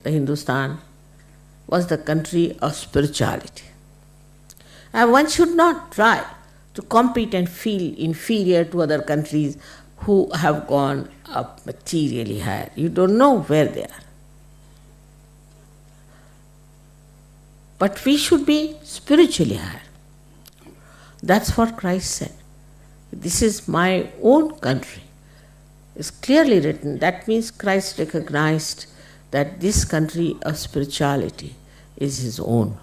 the Hindustan was the country of spirituality. And one should not try to compete and feel inferior to other countries who have gone up materially higher. You don't know where they are. But we should be spiritually higher. That's what Christ said. This is my own country. It's clearly written. That means Christ recognized that this country of spirituality is his own.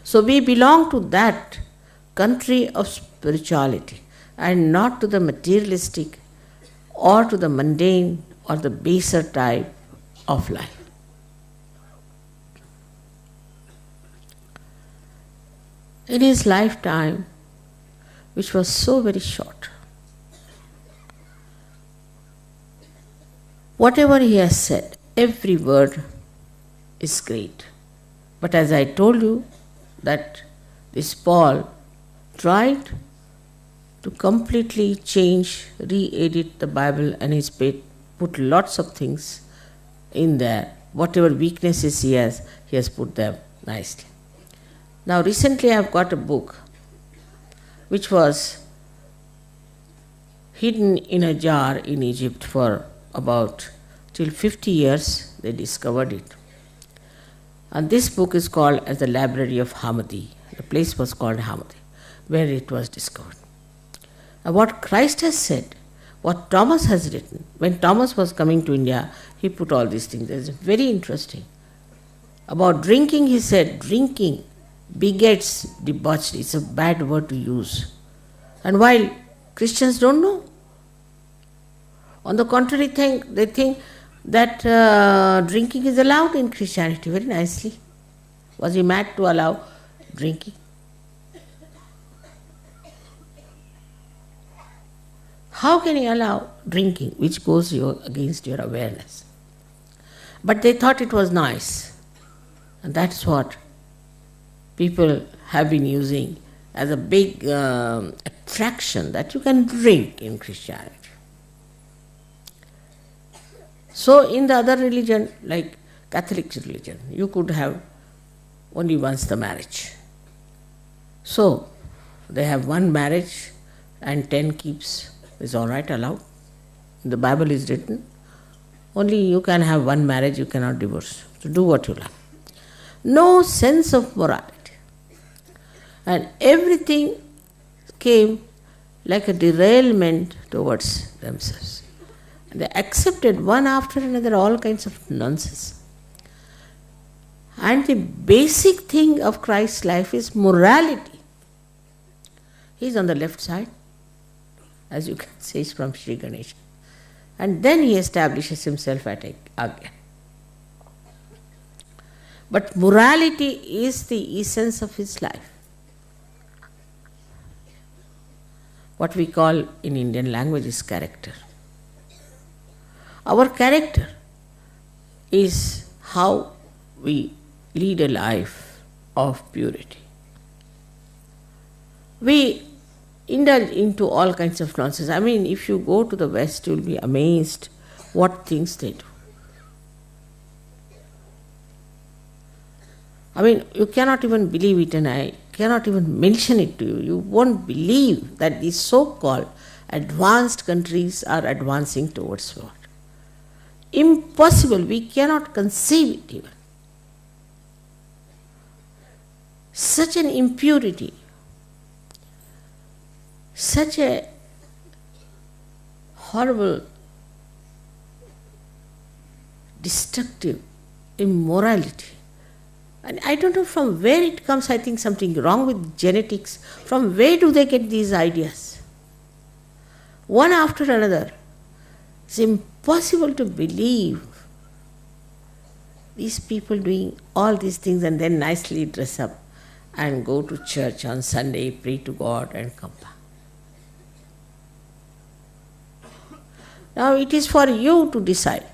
So we belong to that country of spirituality and not to the materialistic or to the mundane or the baser type of life. In his lifetime, which was so very short, whatever he has said, every word is great. But as I told you, that this Paul tried to completely change, re-edit the Bible, and he's put lots of things in there. Whatever weaknesses he has put them nicely. Now recently I have got a book which was hidden in a jar in Egypt for about till 50 years. They discovered it. And this book is called as the Library of Hamadi. The place was called Hamadi, where it was discovered. And what Christ has said, what Thomas has written, when Thomas was coming to India, he put all these things. It's very interesting. About drinking, he said, drinking begets debauchery. It's a bad word to use. And while Christians don't know, on the contrary, they think that drinking is allowed in Christianity very nicely. Was he mad to allow drinking? How can he allow drinking, which goes against your awareness? But they thought it was nice. And that's what people have been using as a big attraction, that you can drink in Christianity. So in the other religion, like Catholic religion, you could have only once the marriage. So they have one marriage and 10 keeps. Is all right, allowed. In the Bible is written, only you can have one marriage, you cannot divorce. So do what you like. No sense of morality. And everything came like a derailment towards themselves. And they accepted one after another all kinds of nonsense. And the basic thing of Christ's life is morality. He is on the left side, as you can see from Sri Ganesha. And then he establishes himself at Agya. But morality is the essence of his life. What we call in Indian language is character. Our character is how we lead a life of purity. We indulge into all kinds of nonsense. I mean, if you go to the West, you will be amazed what things they do. I mean, you cannot even believe it, and I cannot even mention it to you. You won't believe that these so-called advanced countries are advancing towards what? Impossible. We cannot conceive it even. Such an impurity, such a horrible, destructive immorality. And I don't know from where it comes. I think something wrong with genetics. From where do they get these ideas? One after another. It's impossible to believe these people doing all these things and then nicely dress up and go to church on Sunday, pray to God and come back. Now it is for you to decide.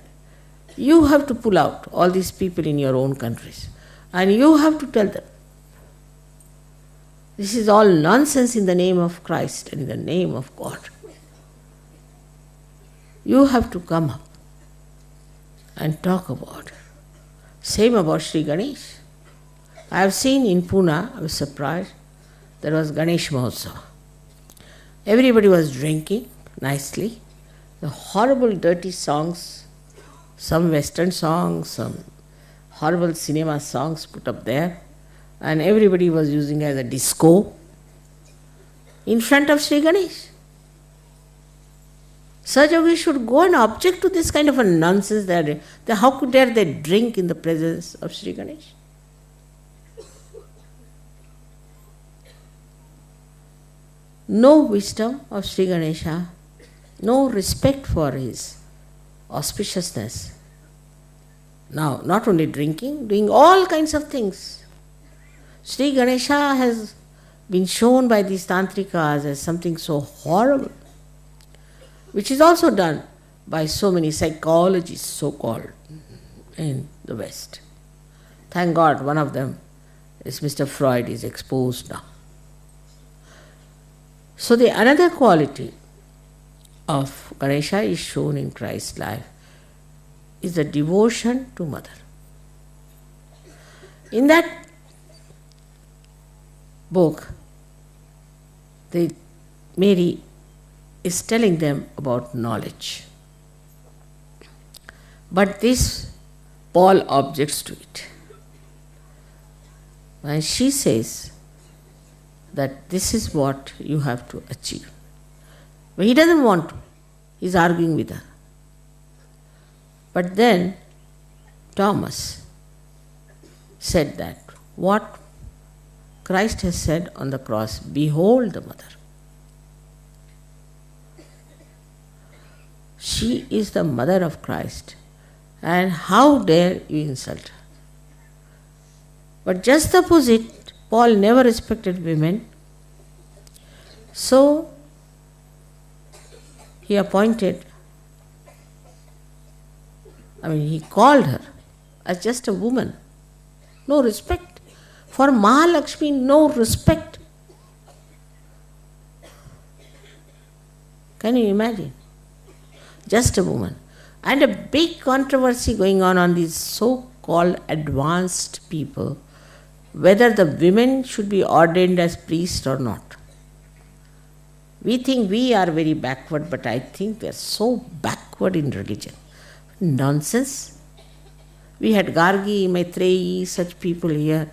You have to pull out all these people in your own countries. And you have to tell them, this is all nonsense in the name of Christ and in the name of God. You have to come up. and talk about. Same about Sri Ganesh. I have seen in Pune, I was surprised, there was Ganesh Mahotsav. Everybody was drinking nicely. The horrible dirty songs, some western songs, some horrible cinema songs put up there, and everybody was using as a disco in front of Sri Ganesh. Sahaja should go and object to this kind of a nonsense. How could dare they drink in the presence of Sri Ganesh? No wisdom of Sri Ganesha, no respect for his auspiciousness. Now, not only drinking, doing all kinds of things. Sri Ganesha has been shown by these tantrikas as something so horrible, which is also done by so many psychologists, so-called, in the West. Thank God one of them is Mr. Freud, is exposed now. So the another quality of Ganesha is shown in Christ's life is the devotion to Mother. In that book, Mary is telling them about knowledge. But this Paul objects to it. And she says that this is what you have to achieve. But he doesn't want to. He's arguing with her. But then Thomas said that what Christ has said on the cross, behold the mother. She is the mother of Christ, and how dare you insult her? But just the opposite, Paul never respected women. So he called her as just a woman. No respect. For Mahalakshmi, no respect. Can you imagine? Just a woman. And a big controversy going on these so-called advanced people, whether the women should be ordained as priests or not. We think we are very backward, but I think they are so backward in religion. Nonsense. We had Gargi, Maitreyi, such people here.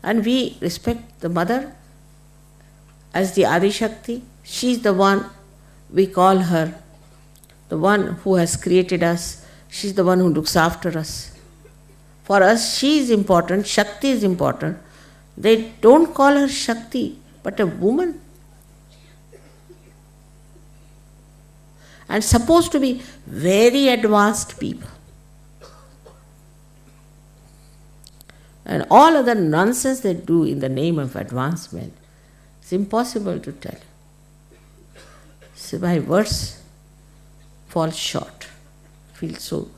And we respect the mother as the Adi Shakti. She is the one, we call her, the one who has created us. She is the one who looks after us. For us, she is important, Shakti is important. They don't call her Shakti, but a woman. And supposed to be very advanced people. And all other nonsense they do in the name of advancement, it's impossible to tell. So my words fall short. I feel so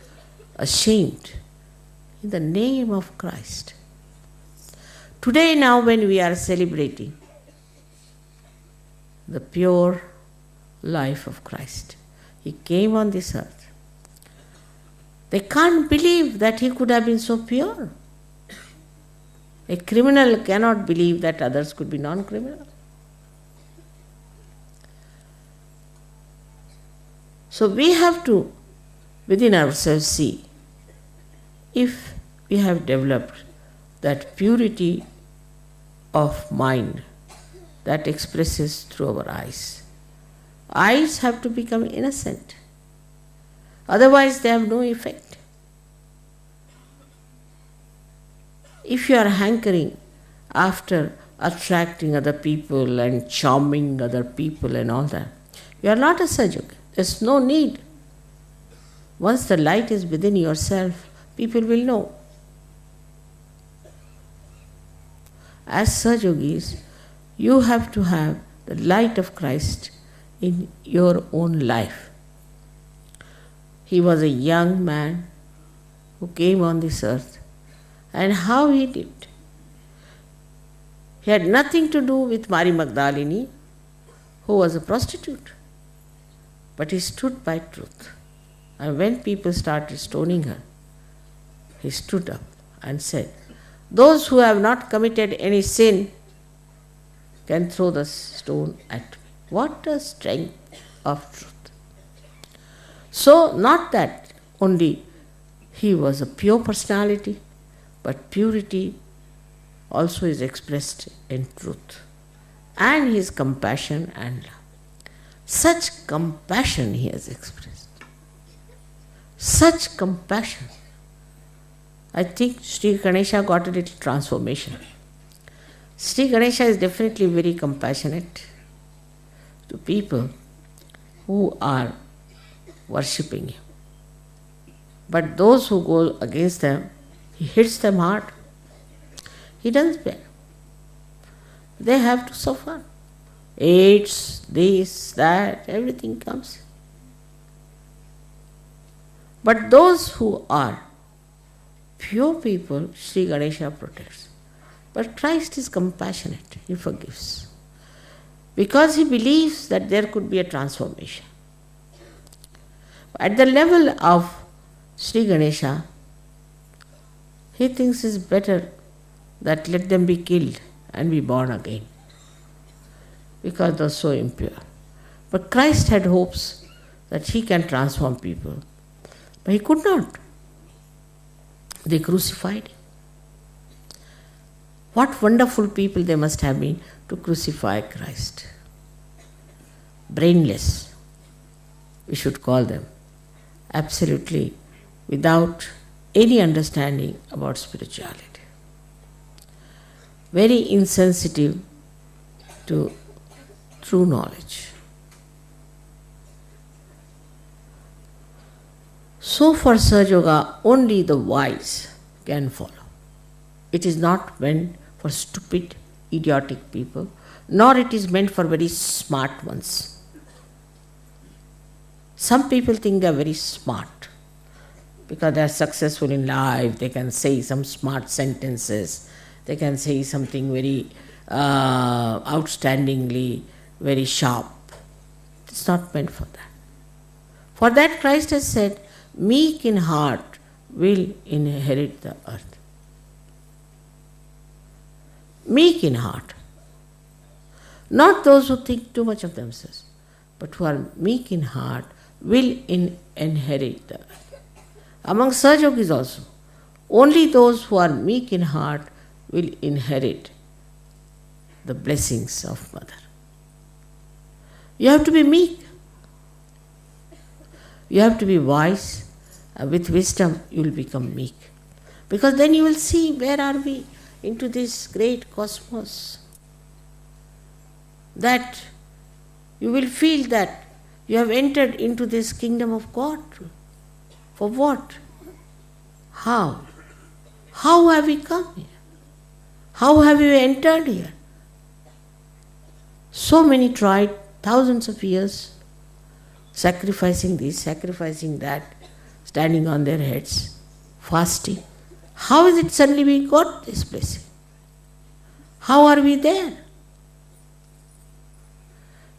ashamed. In the name of Christ. Today now when we are celebrating the pure life of Christ, He came on this earth. They can't believe that He could have been so pure. A criminal cannot believe that others could be non-criminal. So we have to, within ourselves, see if we have developed that purity of mind that expresses through our eyes. Eyes have to become innocent. Otherwise, they have no effect. If you are hankering after attracting other people and charming other people and all that, you are not a Sahaja. There's no need. Once the light is within yourself, people will know. As Sahajogis, you have to have the light of Christ in your own life. He was a young man who came on this earth. And how he did. He had nothing to do with Mary Magdalene, who was a prostitute. But he stood by truth. And when people started stoning her, he stood up and said, "Those who have not committed any sin can throw the stone at me." What a strength of truth. So, not that only he was a pure personality, but purity also is expressed in truth and his compassion and love. Such compassion he has expressed. Such compassion. I think Sri Ganesha got a little transformation. Sri Ganesha is definitely very compassionate to people who are worshipping him. But those who go against them, he hits them hard. He doesn't bear. They have to suffer. AIDS, this, that, everything comes. But those who are pure people, Sri Ganesha protects. But Christ is compassionate, he forgives. Because he believes that there could be a transformation. At the level of Sri Ganesha, he thinks it's better that let them be killed and be born again, because they're so impure. But Christ had hopes that he can transform people, but he could not. They crucified him. What wonderful people they must have been to crucify Christ. Brainless, we should call them. Absolutely without any understanding about spirituality. Very insensitive to true knowledge. So for Sahaja Yoga, only the wise can follow. It is not meant for stupid, idiotic people, nor it is meant for very smart ones. Some people think they are very smart because they are successful in life, they can say some smart sentences, they can say something very outstandingly, very sharp. It's not meant for that. For that Christ has said, meek in heart will inherit the earth. Meek in heart. Not those who think too much of themselves, but who are meek in heart will inherit the earth. Among Sahaja Yogis also, only those who are meek in heart will inherit the blessings of Mother. You have to be meek. You have to be wise. With wisdom, you will become meek. Because then you will see where are we into this great cosmos. That you will feel that you have entered into this kingdom of God. For what? How? How have we come here? How have you entered here? So many tried, thousands of years, sacrificing this, sacrificing that, standing on their heads, fasting. How is it suddenly we got this blessing? How are we there?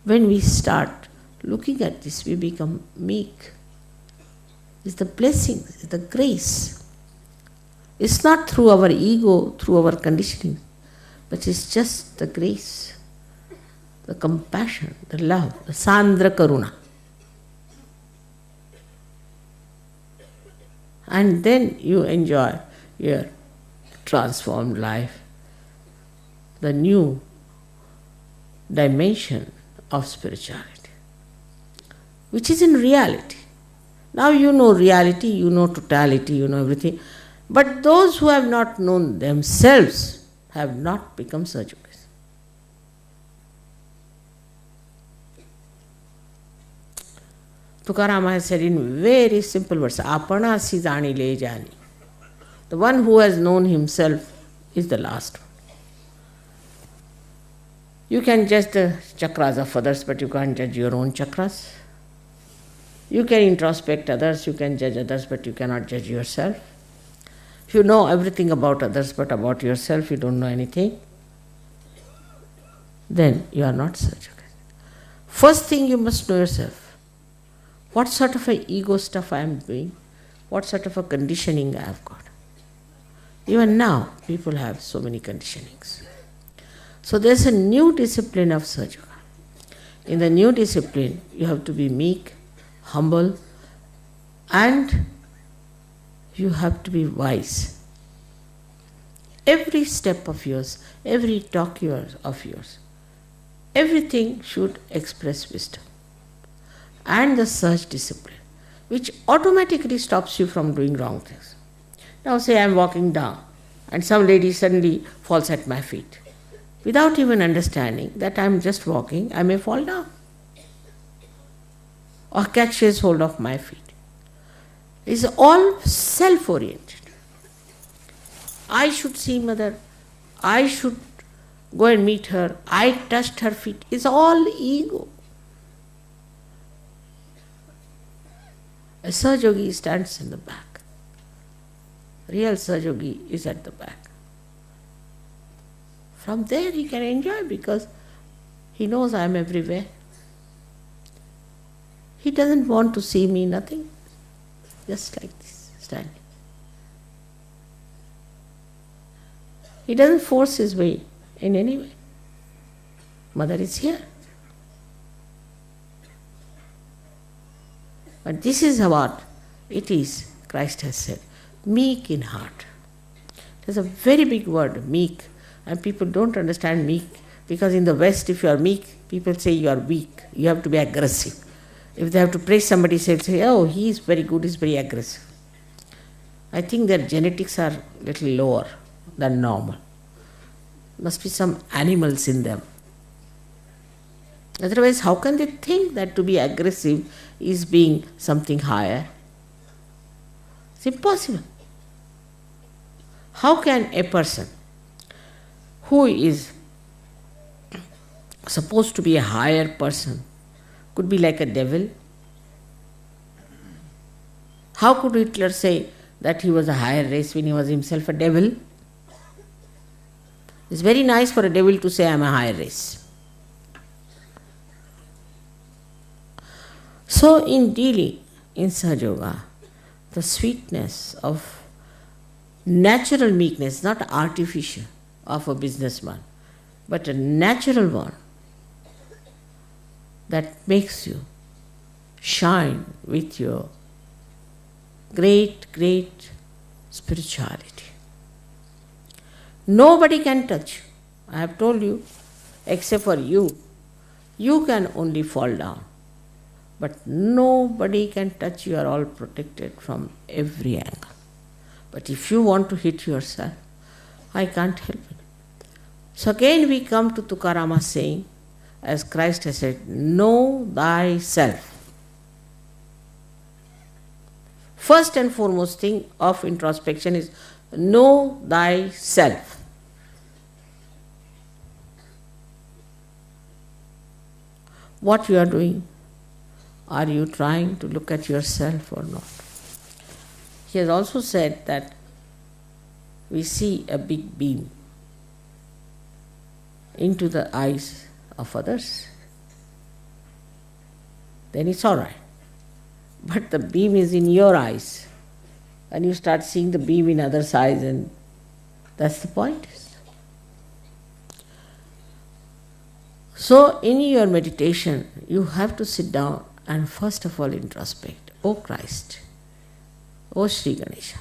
When we start looking at this, we become meek. It's the blessing, it's the grace. It's not through our ego, through our conditioning, but it's just the grace, the compassion, the love, the Sandra Karuna. And then you enjoy your transformed life, the new dimension of spirituality, which is in reality. Now you know reality, you know totality, you know everything. But those who have not known themselves have not become Sahaja Yogis. Tukaram has said in very simple words, Apana si jani le jani. The one who has known himself is the last one. You can judge the chakras of others, but you can't judge your own chakras. You can introspect others, you can judge others, but you cannot judge yourself. If you know everything about others, but about yourself you don't know anything, then you are not Sahaja Yogi. First thing you must know yourself. what sort of a ego stuff I am doing, what sort of a conditioning I have got. Even now, people have so many conditionings. So there's a new discipline of Sahaja Yoga. In the new discipline, you have to be meek, humble, and you have to be wise. Every step of yours, every talk of yours, everything should express wisdom. And the Sahaja discipline, which automatically stops you from doing wrong things. Now say I am walking down and some lady suddenly falls at my feet. Without even understanding that I am just walking, I may fall down or catches hold of my feet. It's all self-oriented. I should see mother, I should go and meet her, I touched her feet. It's all ego. A Sahaja Yogi stands in the back. Real Sahaja Yogi is at the back. From there he can enjoy because he knows I am everywhere. He doesn't want to see me, nothing. Just like this, standing. He doesn't force his way in any way. Mother is here. But this is what it is, Christ has said, meek in heart. There's a very big word, meek, and people don't understand meek because in the West, if you are meek, people say you are weak, you have to be aggressive. If they have to praise somebody, say, oh, he is very good, he's very aggressive. I think their genetics are a little lower than normal. Must be some animals in them. Otherwise, how can they think that to be aggressive is being something higher? It's impossible. How can a person who is supposed to be a higher person could be like a devil? How could Hitler say that he was a higher race when he was himself a devil? It's very nice for a devil to say, I am a higher race. So in dealing in Sahaja Yoga, the sweetness of natural meekness, not artificial, of a businessman, but a natural one that makes you shine with your great, great spirituality. Nobody can touch you. I have told you, except for you. You can only fall down. But nobody can touch you. You are all protected from every angle. But if you want to hit yourself, I can't help it. So again we come to Tukarama's saying, as Christ has said, know thyself. First and foremost thing of introspection is know thyself. What you are doing? Are you trying to look at yourself or not? He has also said that we see a big beam into the eyes of others, then it's all right. But the beam is in your eyes, and you start seeing the beam in others' eyes, and that's the point. So in your meditation, you have to sit down and first of all introspect. O Christ, O Shri Ganesha,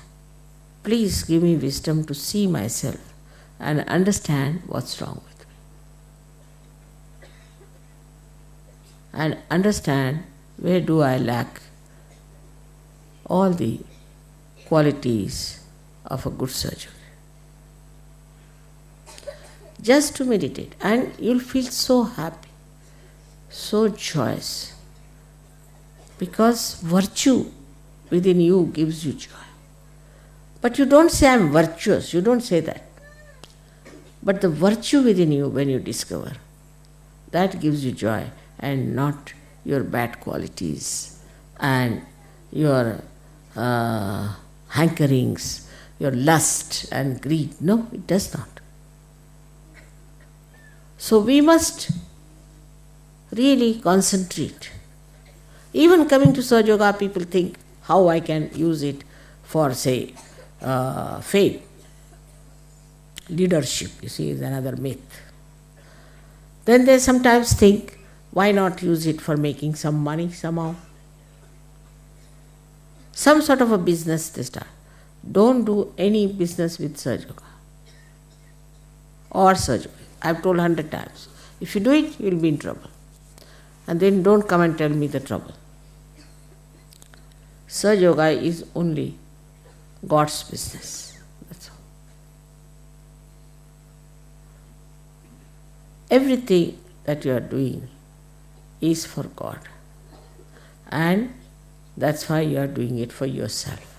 please give me wisdom to see myself and understand what's wrong with me. And understand where do I lack all the qualities of a good surgeon. Just to meditate, and you'll feel so happy, so joyous, because virtue within you gives you joy. But you don't say, I'm virtuous, you don't say that. But the virtue within you, when you discover, that gives you joy, and not your bad qualities and your hankerings, your lust and greed. No, it does not. So we must really concentrate Even coming to Sahaja Yoga, people think how I can use it for, say, fame. Leadership, you see, is another myth. Then they sometimes think, why not use it for making some money somehow? Some sort of a business they start. Don't do any business with Sahaja Yoga or Sahaja Yoga. I've told 100 times. If you do it, you will be in trouble. And then don't come and tell me the trouble. Sahaja Yoga is only God's business. That's all. Everything that you are doing is for God. And that's why you are doing it for yourself.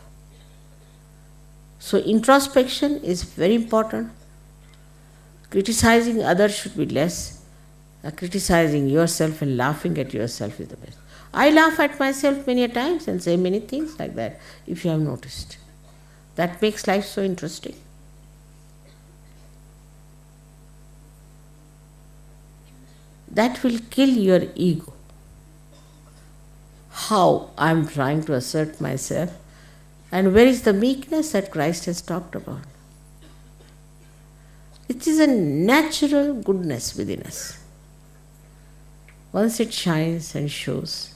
So introspection is very important. Criticizing others should be less. Criticizing yourself and laughing at yourself is the best. I laugh at myself many a times and say many things like that, if you have noticed. That makes life so interesting. That will kill your ego. How I am trying to assert myself, and where is the meekness that Christ has talked about? It is a natural goodness within us. Once it shines and shows,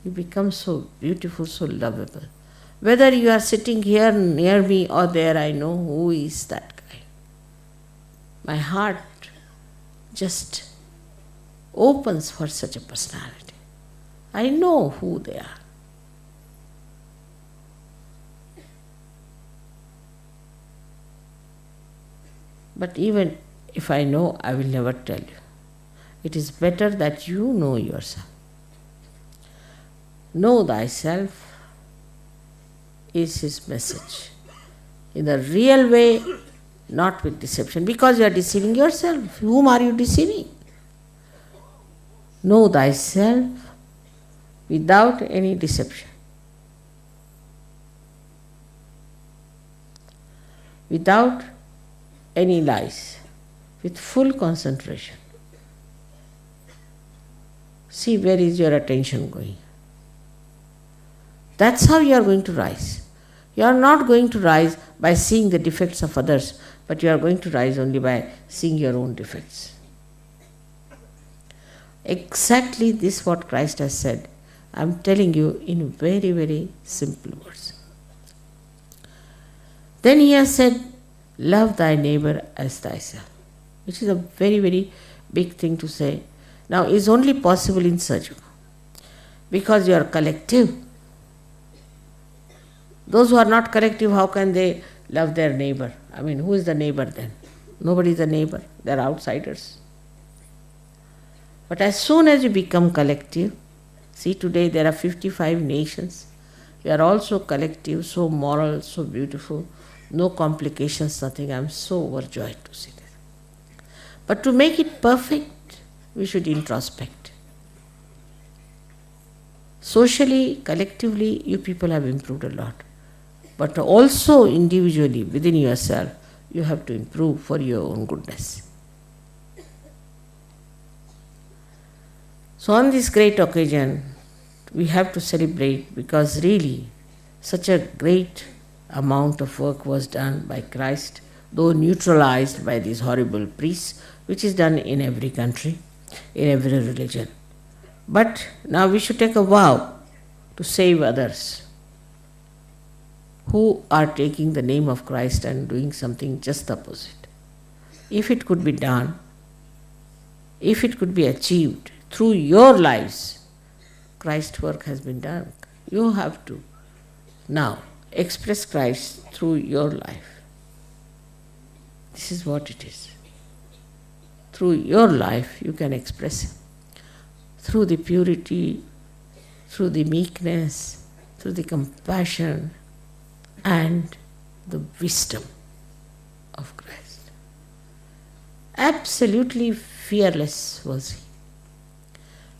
you become so beautiful, so lovable. Whether you are sitting here near me or there, I know who is that guy. My heart just opens for such a personality. I know who they are. But even if I know, I will never tell you. It is better that you know yourself. Know thyself is his message. In the real way, not with deception, because you are deceiving yourself. Whom are you deceiving? Know thyself without any deception, without any lies, with full concentration. See where is your attention going. That's how you are going to rise. You are not going to rise by seeing the defects of others, but you are going to rise only by seeing your own defects. Exactly this what Christ has said. I am telling you in very, very simple words. Then he has said, love thy neighbor as thyself, which is a very, very big thing to say. Now, it is only possible in Sahaja Yoga because you are collective. Those who are not collective, how can they love their neighbor? I mean, who is the neighbor then? Nobody is a neighbor. They are outsiders. But as soon as you become collective, see today there are 55 nations. You are also collective, so moral, so beautiful, no complications, nothing. I am so overjoyed to see this. But to make it perfect, we should introspect. Socially, collectively, you people have improved a lot. But also individually, within yourself, you have to improve for your own goodness. So on this great occasion, we have to celebrate because really such a great amount of work was done by Christ, though neutralized by these horrible priests, which is done in every country, in every religion. But now we should take a vow to save others who are taking the name of Christ and doing something just the opposite. If it could be done, if it could be achieved through your lives, Christ's work has been done. You have to now express Christ through your life. This is what it is. Through your life you can express Him. Through the purity, through the meekness, through the compassion and the wisdom of Christ. Absolutely fearless was He.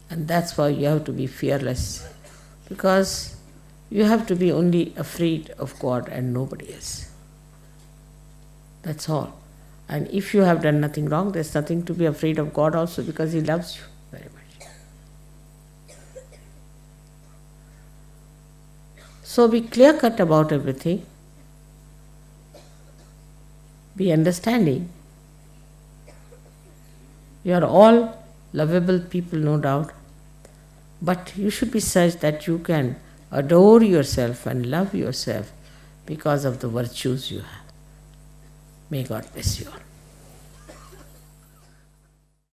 And that's why you have to be fearless, because you have to be only afraid of God and nobody else. That's all. And if you have done nothing wrong, there's nothing to be afraid of God also, because He loves you very much. So be clear cut about everything, be understanding. You are all lovable people, no doubt, but you should be such that you can adore yourself and love yourself because of the virtues you have. May God bless you all.